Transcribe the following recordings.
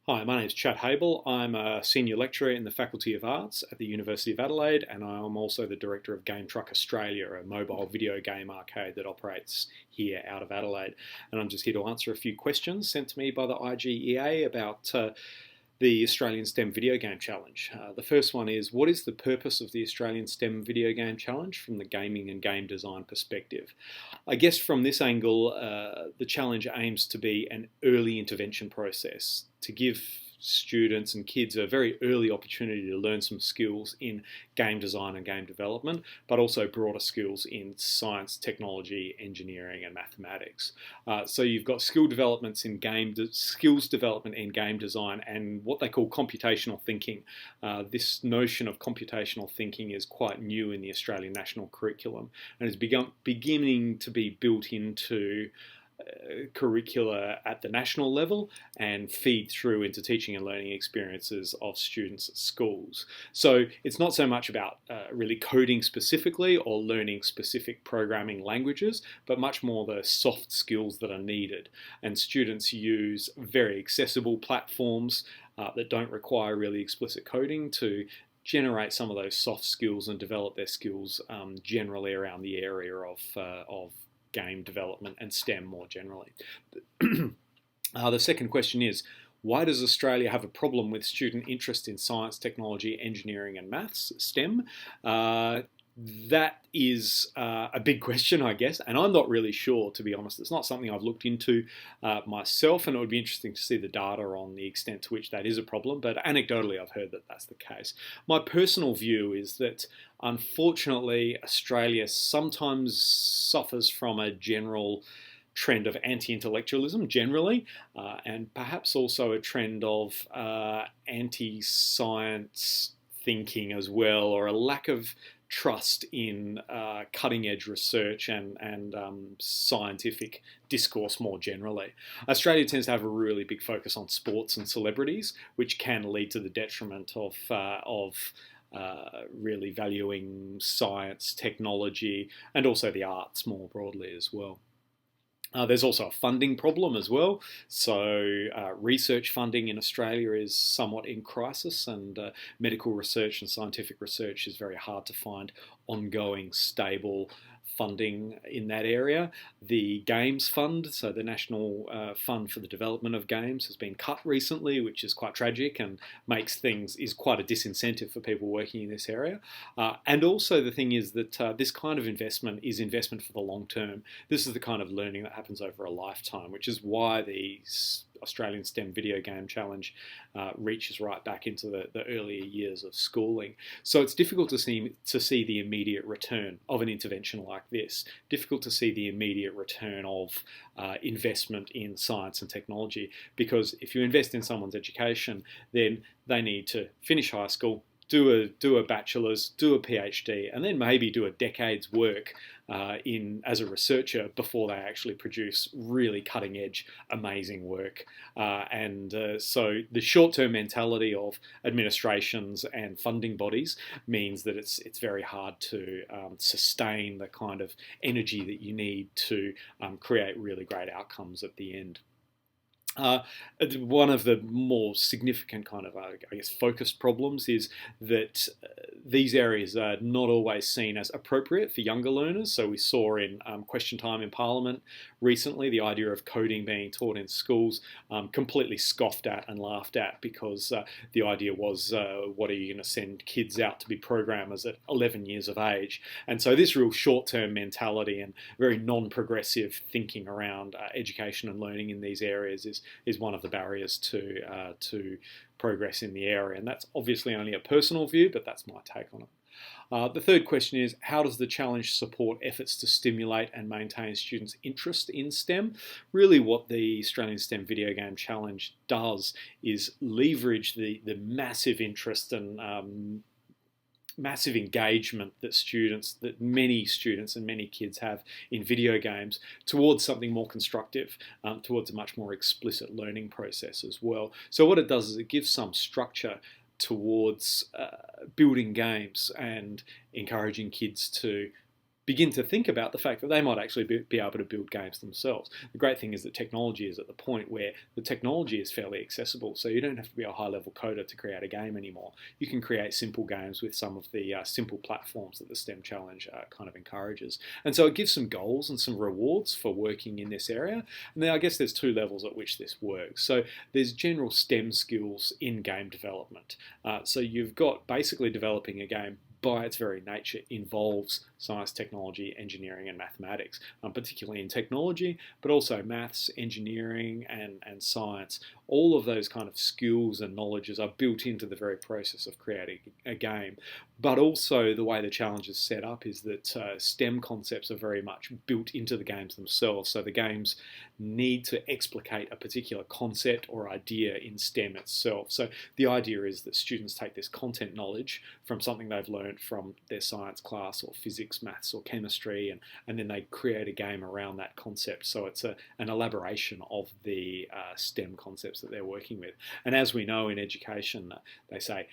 Hi, my name is Chad Habel. I'm a senior lecturer in the Faculty of Arts at the University of Adelaide, and I'm also the director of Game Truck Australia, a mobile video game arcade that operates here out of Adelaide. And I'm just here to answer a few questions sent to me by the IGEA about the Australian STEM Video Game Challenge. The first one is, what is the purpose of the Australian STEM Video Game Challenge from the gaming and game design perspective? I guess from this angle, the challenge aims to be an early intervention process to give students and kids a very early opportunity to learn some skills in game design and game development, but also broader skills in science, technology, engineering, and mathematics. So you've got skills development in game design and what they call computational thinking. This notion of computational thinking is quite new in the Australian national curriculum and is beginning to be built into curricula at the national level and feed through into teaching and learning experiences of students at schools. So it's not so much about really coding specifically or learning specific programming languages, but much more the soft skills that are needed. And students use very accessible platforms that don't require really explicit coding to generate some of those soft skills and develop their skills generally around the area of game development and STEM more generally. The second question is, why does Australia have a problem with student interest in science, technology, engineering and maths, STEM? That is a big question, I guess, and I'm not really sure, to be honest. It's not something I've looked into myself, and it would be interesting to see the data on the extent to which that is a problem, but anecdotally I've heard that that's the case. My personal view is that, unfortunately, Australia sometimes suffers from a general trend of anti-intellectualism generally, and perhaps also a trend of anti-science thinking as well, or a lack of trust in cutting-edge research and scientific discourse more generally. Australia tends to have a really big focus on sports and celebrities, which can lead to the detriment of really valuing science, technology, and also the arts more broadly as well. There's also a funding problem as well. So research funding in Australia is somewhat in crisis, and medical research and scientific research is very hard to find ongoing, stable funding in that area. The Games Fund, so the National Fund for the Development of Games, has been cut recently, which is quite tragic and is quite a disincentive for people working in this area. And also the thing is that this kind of investment is investment for the long term. This is the kind of learning that happens over a lifetime, which is why the Australian STEM Video Game Challenge reaches right back into the earlier years of schooling. So it's difficult to see the immediate return of an intervention like this. Difficult to see the immediate return of investment in science and technology, because if you invest in someone's education, then they need to finish high school, do a bachelor's, do a PhD, and then maybe do a decade's work as a researcher before they actually produce really cutting edge, amazing work. So the short-term mentality of administrations and funding bodies means that it's very hard to sustain the kind of energy that you need to create really great outcomes at the end. One of the more significant kind of, focused problems is that these areas are not always seen as appropriate for younger learners. So we saw in Question Time in Parliament recently the idea of coding being taught in schools completely scoffed at and laughed at, because the idea was, what are you going to send kids out to be programmers at 11 years of age? And so this real short-term mentality and very non-progressive thinking around education and learning in these areas is one of the barriers to progress in the area. And that's obviously only a personal view, but that's my take on it. The third question is, how does the challenge support efforts to stimulate and maintain students' interest in STEM? Really what the Australian STEM Video Game Challenge does is leverage the massive interest and massive engagement that many students and many kids have in video games towards something more constructive, towards a much more explicit learning process as well. So what it does is it gives some structure towards building games and encouraging kids to begin to think about the fact that they might actually be able to build games themselves. The great thing is that technology is at the point where the technology is fairly accessible, so you don't have to be a high-level coder to create a game anymore. You can create simple games with some of the simple platforms that the STEM Challenge kind of encourages. And so it gives some goals and some rewards for working in this area. And then I guess there's two levels at which this works. So there's general STEM skills in game development. So you've got basically developing a game by its very nature involves science, technology, engineering, and mathematics, particularly in technology, but also maths, engineering, and science. All of those kind of skills and knowledges are built into the very process of creating a game. But also the way the challenge is set up is that STEM concepts are very much built into the games themselves. So the games need to explicate a particular concept or idea in STEM itself. So the idea is that students take this content knowledge from something they've learned from their science class or physics, maths or chemistry, and then they create a game around that concept. So it's an elaboration of the STEM concepts that they're working with. And as we know in education, they say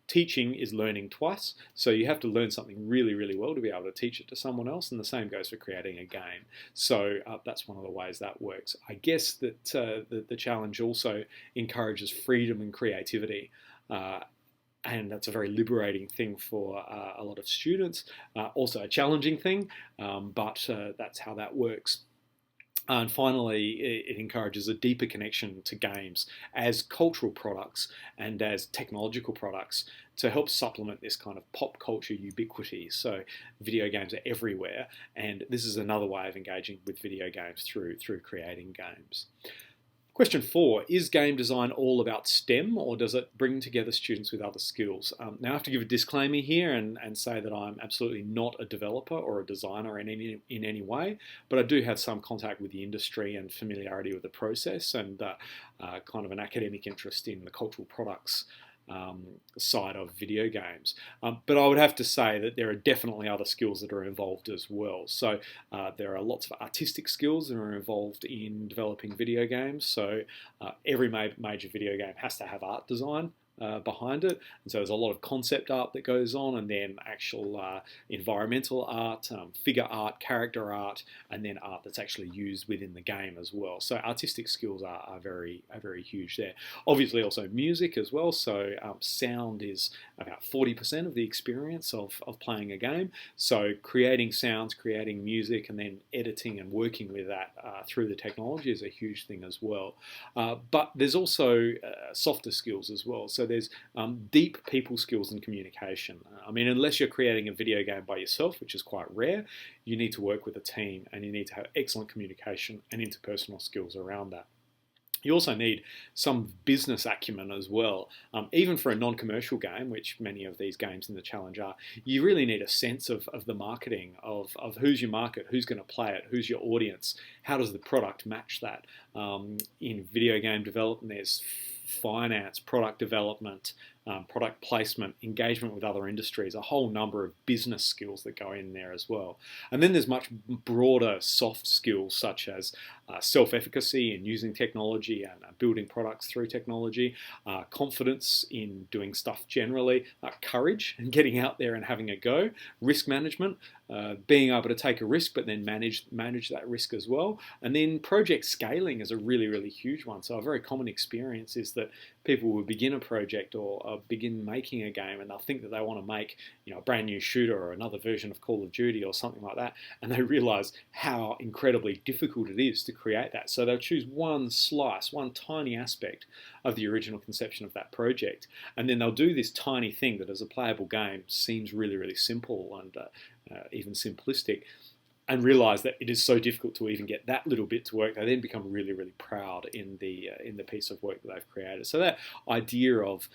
teaching is learning twice, so you have to learn something really, really well to be able to teach it to someone else, and the same goes for creating a game. So that's one of the ways that works. I guess that the challenge also encourages freedom and creativity. And that's a very liberating thing for a lot of students. Also a challenging thing, but that's how that works. And finally, it encourages a deeper connection to games as cultural products and as technological products to help supplement this kind of pop culture ubiquity. So video games are everywhere, and this is another way of engaging with video games through creating games. Question 4, is game design all about STEM, or does it bring together students with other skills? Now I have to give a disclaimer here and say that I'm absolutely not a developer or a designer in any way, but I do have some contact with the industry and familiarity with the process, and kind of an academic interest in the cultural products side of video games. But I would have to say that there are definitely other skills that are involved as well. So there are lots of artistic skills that are involved in developing video games. So every major video game has to have art design behind it, and so there's a lot of concept art that goes on, and then actual environmental art, figure art, character art, and then art that's actually used within the game as well. So artistic skills are very huge there. Obviously also music as well, so sound is about 40% of the experience of playing a game. So creating sounds, creating music, and then editing and working with that through the technology is a huge thing as well. But there's also softer skills as well. So there's deep people skills and communication. I mean, unless you're creating a video game by yourself, which is quite rare, you need to work with a team, and you need to have excellent communication and interpersonal skills around that. You also need some business acumen as well. Even for a non-commercial game, which many of these games in the challenge are, you really need a sense of the marketing, of who's your market, who's going to play it, who's your audience, how does the product match that. In video game development, there's finance, product development, product placement, engagement with other industries, a whole number of business skills that go in there as well. And then there's much broader soft skills such as self-efficacy in using technology and building products through technology, confidence in doing stuff generally, courage and getting out there and having a go, risk management, being able to take a risk but then manage that risk as well. And then project scaling is a really huge one. So a very common experience is that people will begin a project or begin making a game, and they'll think that they want to make a brand new shooter or another version of Call of Duty or something like that, and they realize how incredibly difficult it is to create that. So they'll choose one slice, one tiny aspect of the original conception of that project, and then they'll do this tiny thing that as a playable game seems really simple and even simplistic, and realize that it is so difficult to even get that little bit to work. They then become really proud in the piece of work that they've created. So that idea of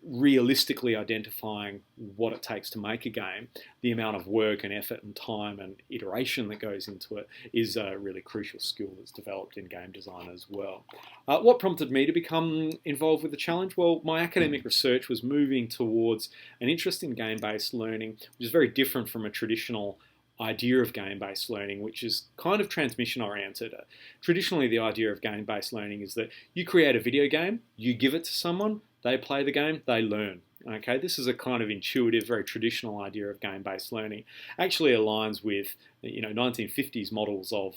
realistically identifying what it takes to make a game, the amount of work and effort and time and iteration that goes into it, is a really crucial skill that's developed in game design as well. What prompted me to become involved with the challenge? Well, my academic research was moving towards an interest in game-based learning, which is very different from a traditional idea of game-based learning, which is kind of transmission-oriented. Traditionally, the idea of game-based learning is that you create a video game, you give it to someone, they play the game, they learn. Okay, this is a kind of intuitive, very traditional idea of game-based learning. Actually aligns with 1950s models of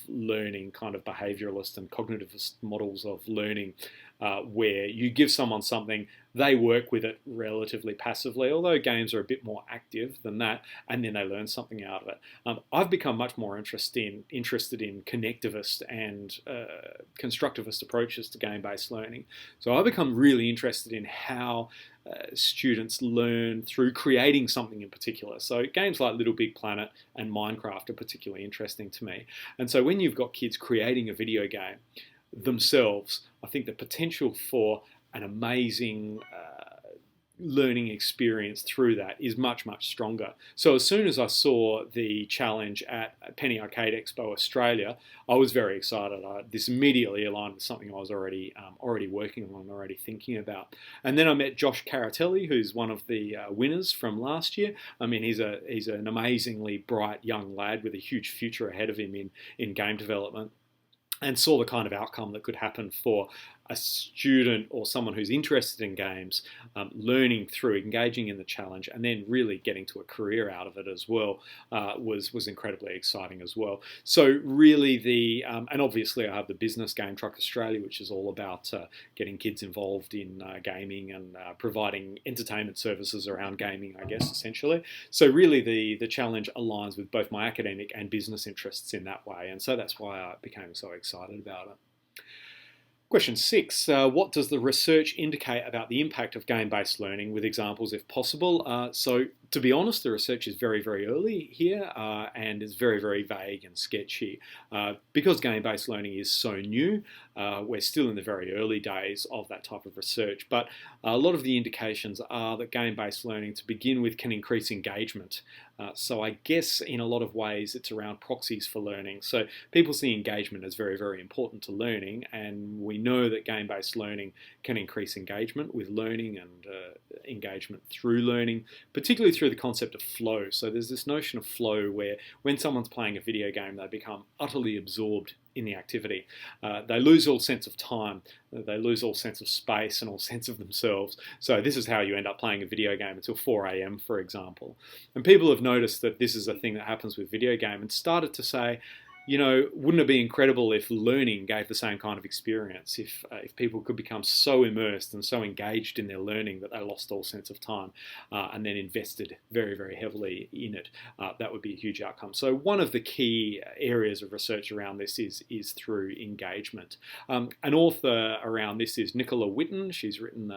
learning, kind of behaviouralist and cognitivist models of learning, where you give someone something, they work with it relatively passively, although games are a bit more active than that, and then they learn something out of it. I've become much more interested in connectivist and constructivist approaches to game-based learning. So I've become really interested in how students learn through creating something in particular. So games like Little Big Planet and Minecraft are particularly interesting to me. And so when you've got kids creating a video game themselves, I think the potential for an amazing learning experience through that is much, much stronger. So as soon as I saw the challenge at Penny Arcade Expo Australia, I was very excited. This immediately aligned with something I was already working on, already thinking about. And then I met Josh Caratelli, who's one of the winners from last year. I mean, he's an amazingly bright young lad with a huge future ahead of him in game development, and saw the kind of outcome that could happen for a student or someone who's interested in games, learning through engaging in the challenge and then really getting to a career out of it as well, was incredibly exciting as well. So really and obviously I have the business Game Truck Australia, which is all about getting kids involved in gaming and providing entertainment services around gaming, I guess, essentially. So really the challenge aligns with both my academic and business interests in that way, and so that's why I became so excited about it. Question 6, what does the research indicate about the impact of game-based learning, with examples if possible? So to be honest, the research is very, very early here and is very, very vague and sketchy. Because game-based learning is so new, we're still in the very early days of that type of research, but a lot of the indications are that game-based learning, to begin with, can increase engagement. So I guess in a lot of ways it's around proxies for learning. So people see engagement as very, very important to learning, and we know that game-based learning can increase engagement with learning and engagement through learning, particularly through the concept of flow. So there's this notion of flow where when someone's playing a video game, they become utterly absorbed in the activity. They lose all sense of time, they lose all sense of space and all sense of themselves. So this is how you end up playing a video game until 4 a.m, for example. And people have noticed that this is a thing that happens with video game and started to say, wouldn't it be incredible if learning gave the same kind of experience? If people could become so immersed and so engaged in their learning that they lost all sense of time and then invested very, very heavily in it, that would be a huge outcome. So one of the key areas of research around this is through engagement. An author around this is Nicola Whitten. She's written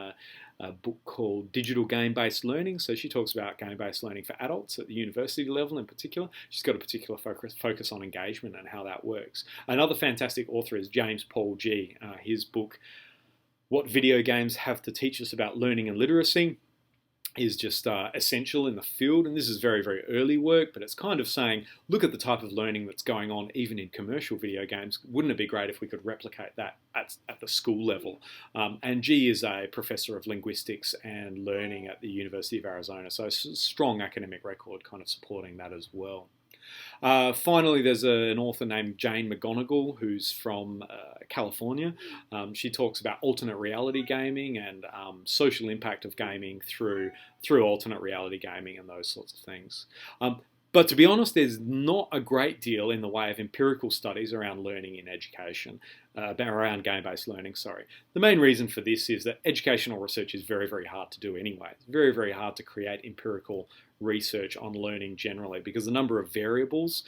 a book called Digital Game-Based Learning. So she talks about game-based learning for adults at the university level in particular. She's got a particular focus on engagement and how that works. Another fantastic author is James Paul Gee. His book, What Video Games Have to Teach Us About Learning and Literacy, is just essential in the field, and this is very, very early work, but it's kind of saying, look at the type of learning that's going on even in commercial video games. Wouldn't it be great if we could replicate that at the school level? And Gee is a professor of linguistics and learning at the University of Arizona, so a strong academic record kind of supporting that as well. Finally, there's an author named Jane McGonigal who's from California. She talks about alternate reality gaming and social impact of gaming through alternate reality gaming and those sorts of things. But to be honest, there's not a great deal in the way of empirical studies around learning in education, around game-based learning, sorry. The main reason for this is that educational research is very, very hard to do anyway. It's very, very hard to create empirical research on learning generally because the number of variables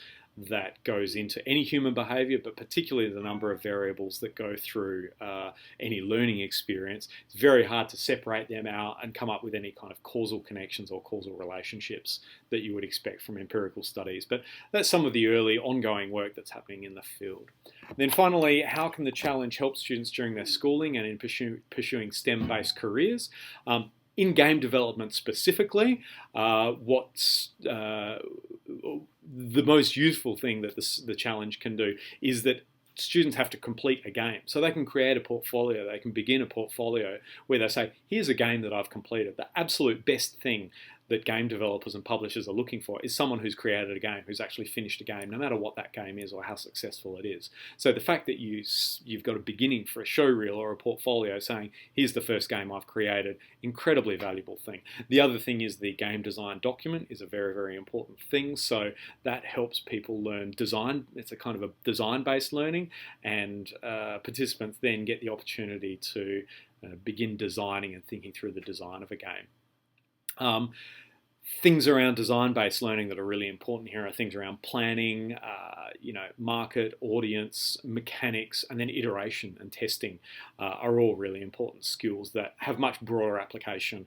that goes into any human behaviour, but particularly the number of variables that go through any learning experience, it's very hard to separate them out and come up with any kind of causal connections or causal relationships that you would expect from empirical studies. But that's some of the early ongoing work that's happening in the field. Then finally, how can the challenge help students during their schooling and in pursuing STEM-based careers? In game development specifically, what's the most useful thing that the challenge can do is that students have to complete a game. So they can create a portfolio, they can begin a portfolio where they say, here's a game that I've completed. The absolute best thing that game developers and publishers are looking for is someone who's created a game, who's actually finished a game, no matter what that game is or how successful it is. So the fact that you've got a beginning for a showreel or a portfolio saying, here's the first game I've created, incredibly valuable thing. The other thing is the game design document is a very, very important thing. So that helps people learn design. It's a kind of a design-based learning, and participants then get the opportunity to begin designing and thinking through the design of a game. Things around design-based learning that are really important here are things around planning, market, audience, mechanics, and then iteration and testing are all really important skills that have much broader application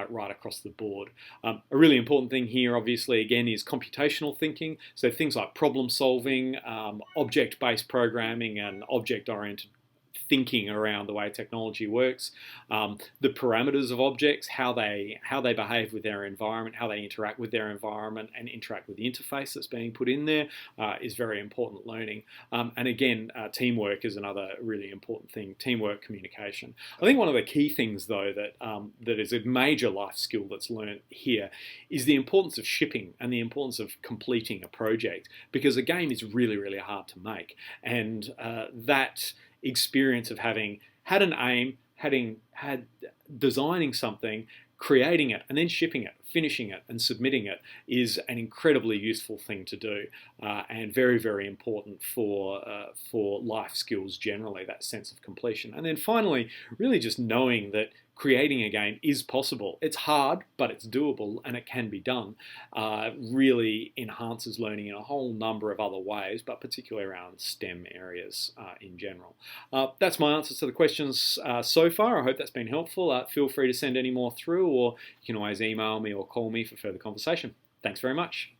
right across the board. A really important thing here, obviously, again, is computational thinking. So things like problem solving, object-based programming, and object-oriented thinking around the way technology works, the parameters of objects, how they behave with their environment, how they interact with their environment and interact with the interface that's being put in there is very important learning. And again, teamwork is another really important thing, teamwork, communication. I think one of the key things, though, that is a major life skill that's learned here is the importance of shipping and the importance of completing a project, because a game is really, really hard to make. And that experience of having had an aim, designing something, creating it, and then shipping it, finishing it, and submitting it is an incredibly useful thing to do, and very, very important for life skills generally, that sense of completion. And then finally, really just knowing that creating a game is possible. It's hard, but it's doable, and it can be done. Really enhances learning in a whole number of other ways, but particularly around STEM areas in general. That's my answers to the questions so far. I hope that's been helpful. Feel free to send any more through, or you can always email me or call me for further conversation. Thanks very much.